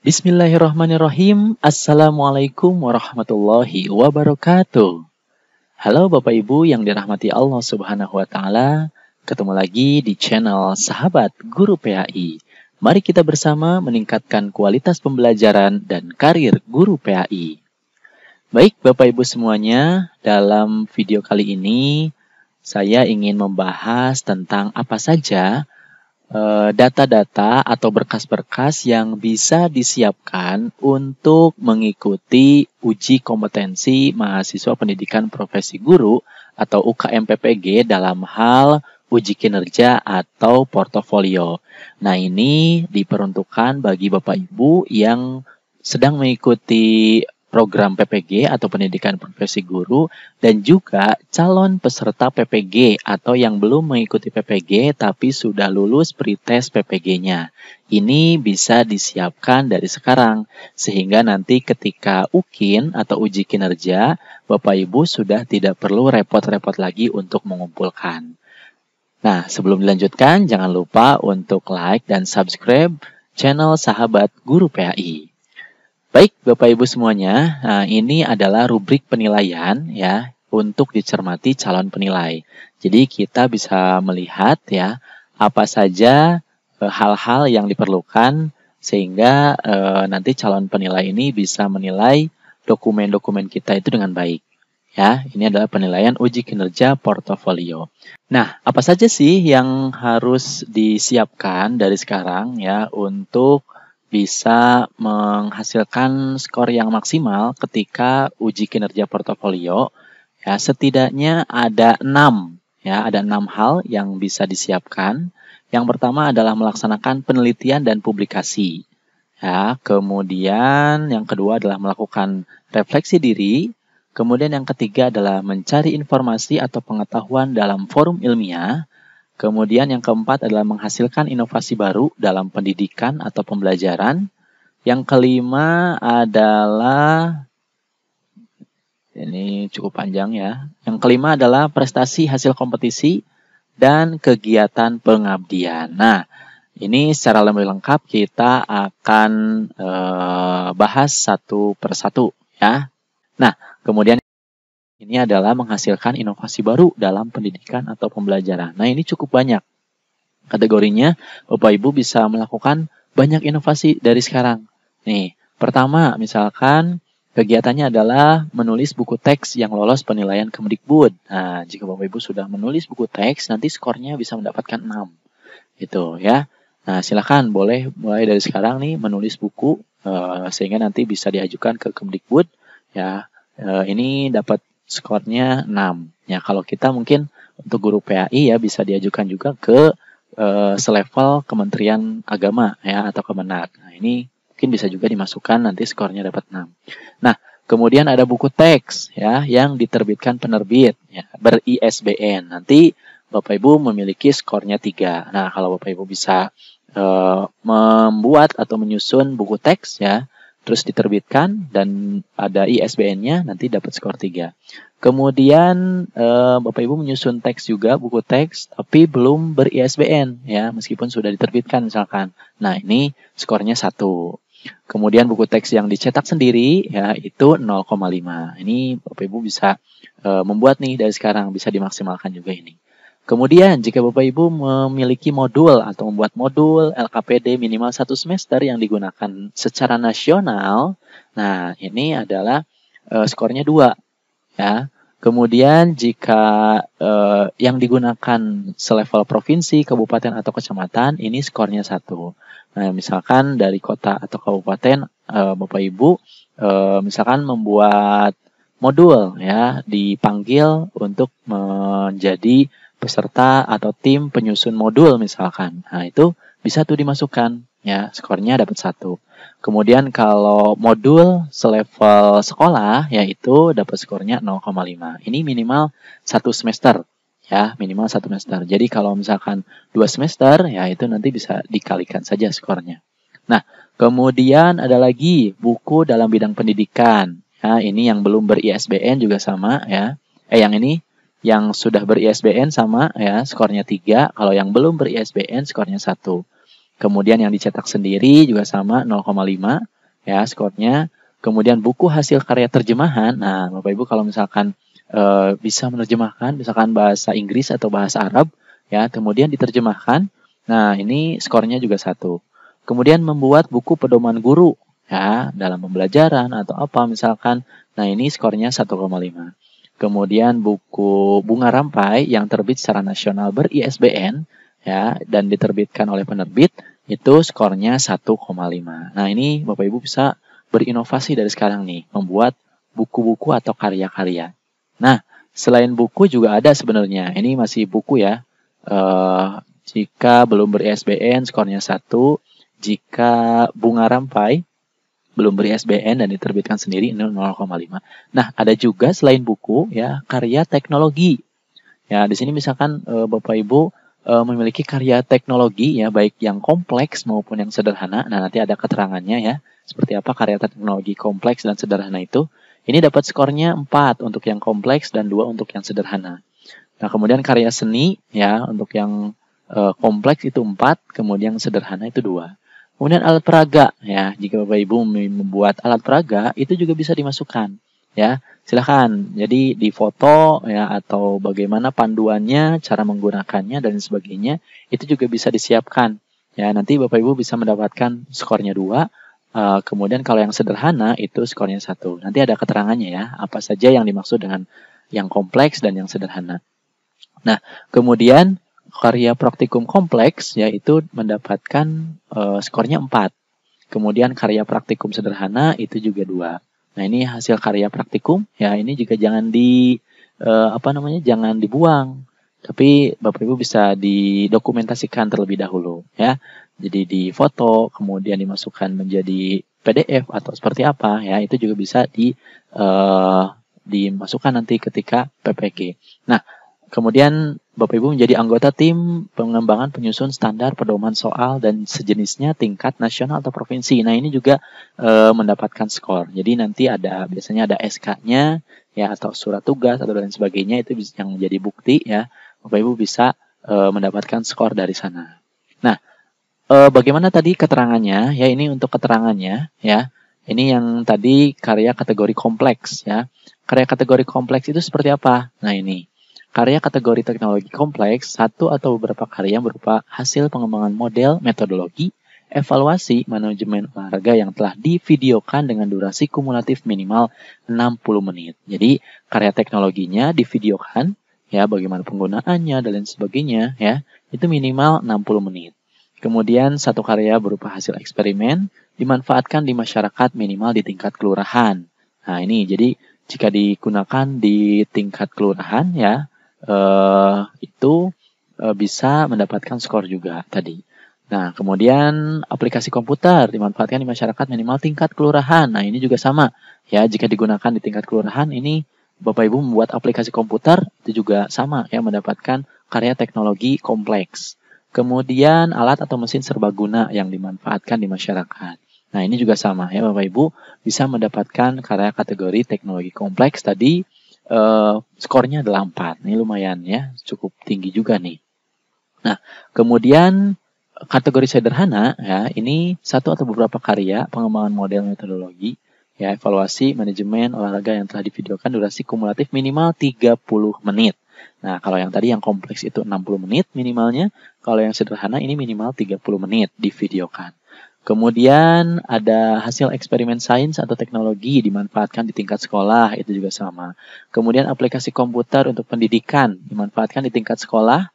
Bismillahirrahmanirrahim. Assalamualaikum warahmatullahi wabarakatuh. Halo Bapak Ibu yang dirahmati Allah Subhanahu wa Ta'ala. Ketemu lagi di channel Sahabat Guru PAI. Mari kita bersama meningkatkan kualitas pembelajaran dan karir guru PAI. Baik Bapak Ibu semuanya, dalam video kali ini saya ingin membahas tentang apa saja data-data atau berkas-berkas yang bisa disiapkan untuk mengikuti uji kompetensi mahasiswa pendidikan profesi guru atau UKM PPG dalam hal uji kinerja atau portofolio. Nah, ini diperuntukkan bagi Bapak Ibu yang sedang mengikuti program PPG atau pendidikan profesi guru dan juga calon peserta PPG atau yang belum mengikuti PPG tapi sudah lulus pretest PPG-nya. Ini bisa disiapkan dari sekarang sehingga nanti ketika UKIN atau uji kinerja Bapak Ibu sudah tidak perlu repot-repot lagi untuk mengumpulkan. Nah, sebelum dilanjutkan jangan lupa untuk like dan subscribe channel Sahabat Guru PAI. Baik, Bapak Ibu semuanya, ini adalah rubrik penilaian ya untuk dicermati calon penilai. Jadi kita bisa melihat ya apa saja hal-hal yang diperlukan sehingga nanti calon penilai ini bisa menilai dokumen-dokumen kita itu dengan baik. Ya, ini adalah penilaian uji kinerja portofolio. Nah, apa saja sih yang harus disiapkan dari sekarang ya untuk bisa menghasilkan skor yang maksimal ketika uji kinerja portofolio? Ya, setidaknya ada 6 hal yang bisa disiapkan. Yang pertama adalah melaksanakan penelitian dan publikasi. Ya, kemudian yang kedua adalah melakukan refleksi diri. Kemudian yang ketiga adalah mencari informasi atau pengetahuan dalam forum ilmiah. Kemudian yang keempat adalah menghasilkan inovasi baru dalam pendidikan atau pembelajaran. Yang kelima adalah, ini cukup panjang ya. Yang kelima adalah prestasi hasil kompetisi dan kegiatan pengabdian. Nah, ini secara lebih lengkap kita akan bahas satu persatu ya. Nah, kemudian ini adalah menghasilkan inovasi baru dalam pendidikan atau pembelajaran. Nah, ini cukup banyak. Kategorinya, Bapak Ibu bisa melakukan banyak inovasi dari sekarang. Nih, pertama, misalkan kegiatannya adalah menulis buku teks yang lolos penilaian Kemdikbud. Nah, jika Bapak Ibu sudah menulis buku teks, nanti skornya bisa mendapatkan 6. Gitu ya. Nah, silakan boleh mulai dari sekarang nih menulis buku sehingga nanti bisa diajukan ke Kemdikbud. Ya, ini dapat skornya 6. Ya, kalau kita mungkin untuk guru PAI ya bisa diajukan juga ke selevel Kementerian Agama ya atau Kemenak. Nah, ini mungkin bisa juga dimasukkan nanti skornya dapat 6. Nah, kemudian ada buku teks ya yang diterbitkan penerbit ya, ber-ISBN. Nanti Bapak Ibu memiliki skornya 3. Nah, kalau Bapak Ibu bisa membuat atau menyusun buku teks ya terus diterbitkan dan ada ISBN-nya, nanti dapat skor 3. Kemudian Bapak Ibu menyusun teks juga, buku teks, tapi belum ber-ISBN, ya, meskipun sudah diterbitkan misalkan. Nah, ini skornya 1. Kemudian buku teks yang dicetak sendiri, ya, itu 0,5. Ini Bapak Ibu bisa membuat nih dari sekarang, bisa dimaksimalkan juga ini. Kemudian, jika Bapak Ibu memiliki modul atau membuat modul LKPD minimal 1 semester yang digunakan secara nasional, nah ini adalah skornya 2. Ya. Kemudian, jika yang digunakan selevel provinsi, kabupaten, atau kecamatan, ini skornya 1. Nah, misalkan dari kota atau kabupaten, Bapak Ibu misalkan membuat modul, ya, dipanggil untuk menjadi peserta atau tim penyusun modul misalkan. Nah, itu bisa tuh dimasukkan ya, skornya dapat 1. Kemudian kalau modul selevel sekolah yaitu dapat skornya 0,5. Ini minimal 1 semester ya, minimal 1 semester. Jadi kalau misalkan 2 semester ya itu nanti bisa dikalikan saja skornya. Nah, kemudian ada lagi buku dalam bidang pendidikan. Ya, ini yang belum ber-ISBN juga sama ya. Yang ini yang sudah ber-ISBN sama ya, skornya 3. Kalau yang belum ber-ISBN skornya 1. Kemudian yang dicetak sendiri juga sama 0,5. ya skornya. Kemudian buku hasil karya terjemahan. Nah, Bapak Ibu kalau misalkan bisa menerjemahkan misalkan bahasa Inggris atau bahasa Arab, ya, kemudian diterjemahkan. Nah, ini skornya juga 1. Kemudian membuat buku pedoman guru, ya, dalam pembelajaran atau apa misalkan. Nah, ini skornya 1,5. Kemudian buku Bunga Rampai yang terbit secara nasional ber-ISBN, ya, dan diterbitkan oleh penerbit, itu skornya 1,5. Nah, ini Bapak Ibu bisa berinovasi dari sekarang nih, membuat buku-buku atau karya-karya. Nah, selain buku juga ada sebenarnya. Ini masih buku ya. Jika belum ber-ISBN skornya 1. Jika Bunga Rampai belum ber-ISBN dan diterbitkan sendiri 0,5. Nah, ada juga selain buku ya, karya teknologi. Ya, di sini misalkan Bapak Ibu memiliki karya teknologi ya, baik yang kompleks maupun yang sederhana. Nah, nanti ada keterangannya ya, seperti apa karya teknologi kompleks dan sederhana itu. Ini dapat skornya 4 untuk yang kompleks dan 2 untuk yang sederhana. Nah, kemudian karya seni ya, untuk yang kompleks itu 4, kemudian sederhana itu 2. Kemudian alat peraga ya, jika Bapak Ibu membuat alat peraga itu juga bisa dimasukkan ya. Silakan. Jadi di foto ya, atau bagaimana panduannya, cara menggunakannya dan sebagainya itu juga bisa disiapkan. Ya, nanti Bapak Ibu bisa mendapatkan skornya 2. Kemudian kalau yang sederhana itu skornya 1. Nanti ada keterangannya ya, apa saja yang dimaksud dengan yang kompleks dan yang sederhana. Nah, kemudian karya praktikum kompleks yaitu mendapatkan skornya 4. Kemudian karya praktikum sederhana itu juga 2. Nah, ini hasil karya praktikum ya, ini juga jangan jangan dibuang. Tapi Bapak Ibu bisa didokumentasikan terlebih dahulu ya. Jadi di foto, kemudian dimasukkan menjadi PDF atau seperti apa ya, itu juga bisa dimasukkan nanti ketika PPG. Nah, kemudian Bapak Ibu menjadi anggota tim pengembangan penyusun standar pedoman soal dan sejenisnya tingkat nasional atau provinsi. Nah, ini juga mendapatkan skor. Jadi nanti biasanya ada SK-nya ya, atau surat tugas atau dan sebagainya, itu yang menjadi bukti ya. Bapak Ibu bisa mendapatkan skor dari sana. Nah, bagaimana tadi keterangannya? Ya, ini untuk keterangannya ya. Ini yang tadi karya kategori kompleks ya. Karya kategori kompleks itu seperti apa? Nah, ini. Karya kategori teknologi kompleks, satu atau beberapa karya berupa hasil pengembangan model, metodologi, evaluasi, manajemen olahraga yang telah divideokan dengan durasi kumulatif minimal 60 menit. Jadi, karya teknologinya divideokan, ya, bagaimana penggunaannya dan lain sebagainya, ya, itu minimal 60 menit. Kemudian, satu karya berupa hasil eksperimen, dimanfaatkan di masyarakat minimal di tingkat kelurahan. Nah, ini, jadi, jika digunakan di tingkat kelurahan, ya, itu bisa mendapatkan skor juga tadi. Nah, kemudian aplikasi komputer dimanfaatkan di masyarakat minimal tingkat kelurahan. Nah, ini juga sama ya, jika digunakan di tingkat kelurahan, ini Bapak Ibu membuat aplikasi komputer itu juga sama ya, mendapatkan karya teknologi kompleks. Kemudian alat atau mesin serbaguna yang dimanfaatkan di masyarakat. Nah, ini juga sama ya, Bapak Ibu bisa mendapatkan karya kategori teknologi kompleks tadi. Skornya adalah 4. Ini lumayan ya, cukup tinggi juga nih. Nah, kemudian kategori sederhana ya, ini satu atau beberapa karya pengembangan model metodologi ya, evaluasi manajemen olahraga yang telah divideokan durasi kumulatif minimal 30 menit. Nah, kalau yang tadi yang kompleks itu 60 menit minimalnya, kalau yang sederhana ini minimal 30 menit divideokan. Kemudian ada hasil eksperimen sains atau teknologi dimanfaatkan di tingkat sekolah, itu juga sama. Kemudian aplikasi komputer untuk pendidikan dimanfaatkan di tingkat sekolah.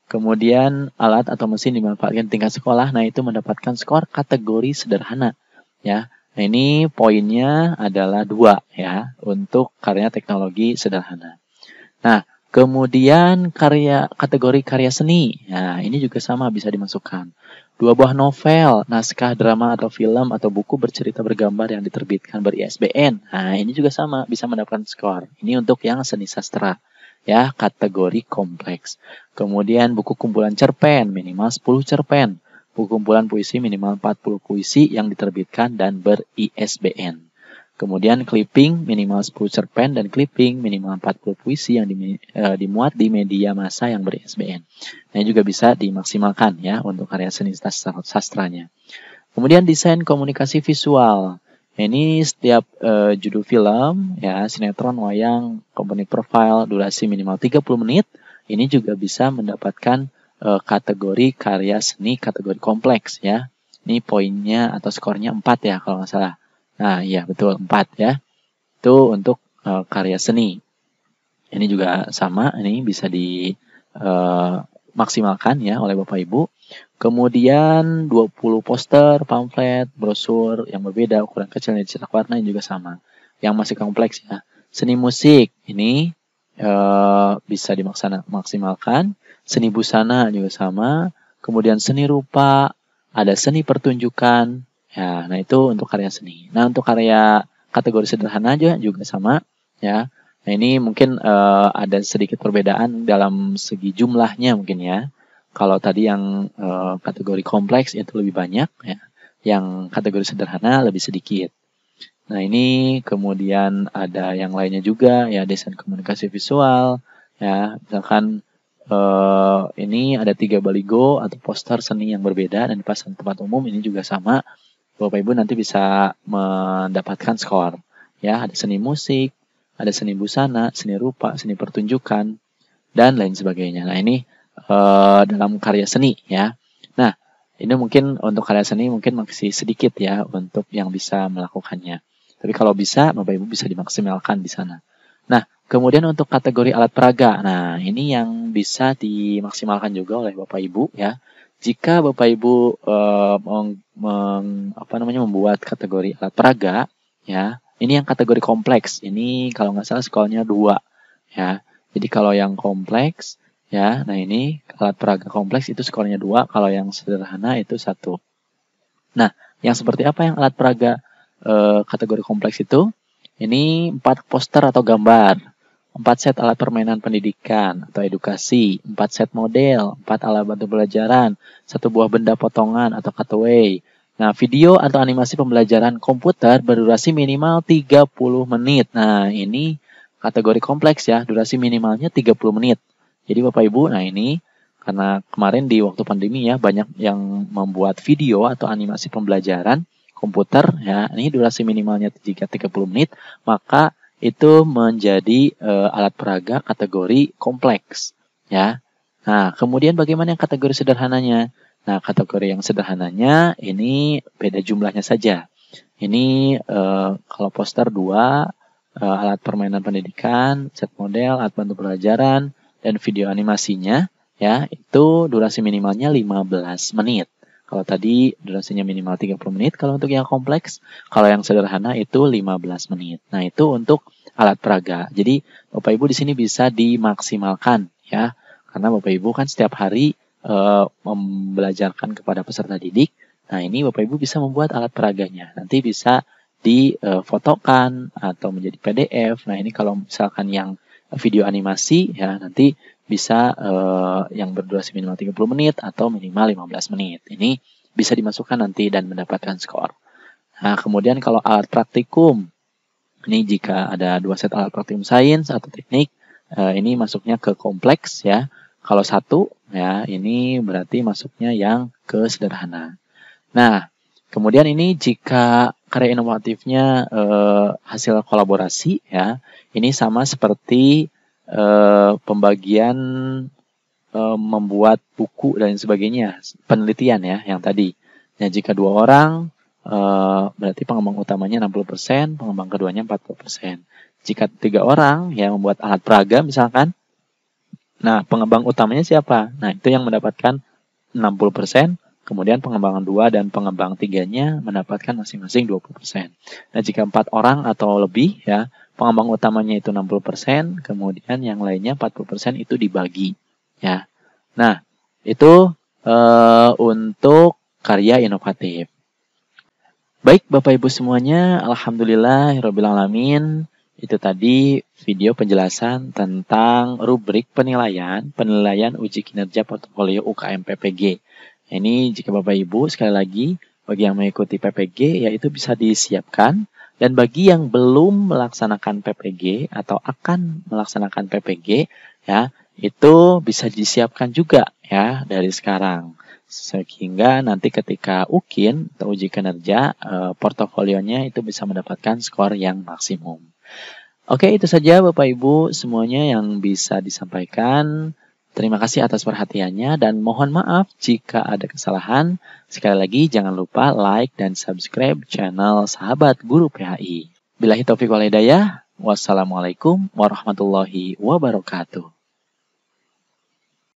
Kemudian alat atau mesin dimanfaatkan di tingkat sekolah, nah itu mendapatkan skor kategori sederhana. Ya, nah ini poinnya adalah 2 ya untuk karya teknologi sederhana. Nah, kemudian kategori karya seni, nah ini juga sama bisa dimasukkan. 2 buah novel, naskah drama atau film atau buku bercerita bergambar yang diterbitkan ber-ISBN. Nah, ini juga sama, bisa mendapatkan skor. Ini untuk yang seni sastra, ya, kategori kompleks. Kemudian buku kumpulan cerpen, minimal 10 cerpen. Buku kumpulan puisi minimal 40 puisi yang diterbitkan dan ber-ISBN. Kemudian clipping minimal 10 cerpen dan clipping minimal 40 puisi yang dimuat di media massa yang ber-ISBN. Nah, ini juga bisa dimaksimalkan ya untuk karya seni sastranya. Kemudian desain komunikasi visual. Ini setiap judul film, ya, sinetron, wayang, company profile, durasi minimal 30 menit, ini juga bisa mendapatkan kategori karya seni, kategori kompleks, ya. Ini poinnya atau skornya 4 ya, kalau nggak salah. Nah, iya, betul, 4 ya. Itu untuk karya seni. Ini juga sama, ini bisa dimaksimalkan ya oleh Bapak Ibu. Kemudian 20 poster, pamflet, brosur yang berbeda, ukuran kecil dan cetak warna juga sama. Yang masih kompleks ya. Seni musik ini bisa dimaksimalkan. Seni busana juga sama. Kemudian seni rupa, ada seni pertunjukan. Ya, nah itu untuk karya seni. Nah, untuk karya kategori sederhana juga sama ya. Nah, ini mungkin ada sedikit perbedaan dalam segi jumlahnya mungkin ya. Kalau tadi yang kategori kompleks itu lebih banyak, ya. Yang kategori sederhana lebih sedikit. Nah, ini kemudian ada yang lainnya juga, ya, desain komunikasi visual, ya. Misalkan ini ada 3 baligo atau poster seni yang berbeda dan dipasang tempat umum, ini juga sama. Bapak Ibu nanti bisa mendapatkan skor. Ya, ada seni musik, ada seni busana, seni rupa, seni pertunjukan, dan lain sebagainya. Nah, ini dalam karya seni ya. Nah, ini mungkin untuk karya seni mungkin masih sedikit ya untuk yang bisa melakukannya. Tapi kalau bisa, Bapak Ibu bisa dimaksimalkan di sana. Nah, kemudian untuk kategori alat peraga. Nah, ini yang bisa dimaksimalkan juga oleh Bapak Ibu ya. Jika Bapak Ibu membuat kategori alat peraga ya, ini yang kategori kompleks. Ini kalau nggak salah skornya 2 ya. Jadi kalau yang kompleks ya, nah ini alat peraga kompleks itu skornya 2, kalau yang sederhana itu 1. Nah, yang seperti apa yang alat peraga kategori kompleks itu? Ini 4 poster atau gambar, 4 set alat permainan pendidikan atau edukasi, 4 set model, 4 alat bantu pelajaran, 1 buah benda potongan atau cutaway. Nah, video atau animasi pembelajaran komputer berdurasi minimal 30 menit. Nah, ini kategori kompleks ya, durasi minimalnya 30 menit. Jadi Bapak Ibu, nah ini karena kemarin di waktu pandemi ya banyak yang membuat video atau animasi pembelajaran komputer ya, ini durasi minimalnya 30 menit, maka itu menjadi alat peraga kategori kompleks ya. Nah, kemudian bagaimana yang kategori sederhananya? Nah, kategori yang sederhananya ini beda jumlahnya saja. Ini kalau poster 2, alat permainan pendidikan, set model, alat bantu pelajaran, dan video animasinya ya itu durasi minimalnya 15 menit. Kalau tadi durasinya minimal 30 menit kalau untuk yang kompleks, kalau yang sederhana itu 15 menit. Nah, itu untuk alat peraga. Jadi Bapak Ibu di sini bisa dimaksimalkan ya. Karena Bapak Ibu kan setiap hari membelajarkan kepada peserta didik. Nah, ini Bapak Ibu bisa membuat alat peraganya. Nanti bisa difotokan atau menjadi PDF. Nah, ini kalau misalkan yang video animasi ya nanti bisa yang berdurasi minimal 30 menit atau minimal 15 menit. Ini bisa dimasukkan nanti dan mendapatkan skor. Nah, kemudian kalau alat praktikum, ini jika ada 2 set alat praktikum sains atau teknik, ini masuknya ke kompleks ya. Kalau 1 ya ini berarti masuknya yang ke sederhana. Nah, kemudian ini jika karya inovatifnya hasil kolaborasi ya, ini sama seperti pembagian membuat buku dan sebagainya, penelitian ya yang tadi. Nah, jika 2 orang berarti pengembang utamanya 60%, pengembang keduanya 40%. Jika 3 orang yang membuat alat peraga misalkan, nah pengembang utamanya siapa? Nah, itu yang mendapatkan 60%. Kemudian pengembangan 2 dan pengembang 3-nya mendapatkan masing-masing 20%. Nah, jika 4 orang atau lebih ya, pengembang utamanya itu 60%, kemudian yang lainnya 40% itu dibagi ya. Nah, itu untuk karya inovatif. Baik Bapak Ibu semuanya, alhamdulillahirabbil alamin. Itu tadi video penjelasan tentang rubrik penilaian uji kinerja portofolio UKM PPG. Ini jika Bapak Ibu sekali lagi bagi yang mengikuti PPG yaitu bisa disiapkan, dan bagi yang belum melaksanakan PPG atau akan melaksanakan PPG ya itu bisa disiapkan juga ya dari sekarang. Sehingga nanti ketika UKIN atau uji kinerja, portofolionya itu bisa mendapatkan skor yang maksimum. Oke, itu saja Bapak Ibu semuanya yang bisa disampaikan. Terima kasih atas perhatiannya dan mohon maaf jika ada kesalahan. Sekali lagi jangan lupa like dan subscribe channel Sahabat Guru PHI. Billahi taufiq wal hidayah. Wassalamualaikum warahmatullahi wabarakatuh.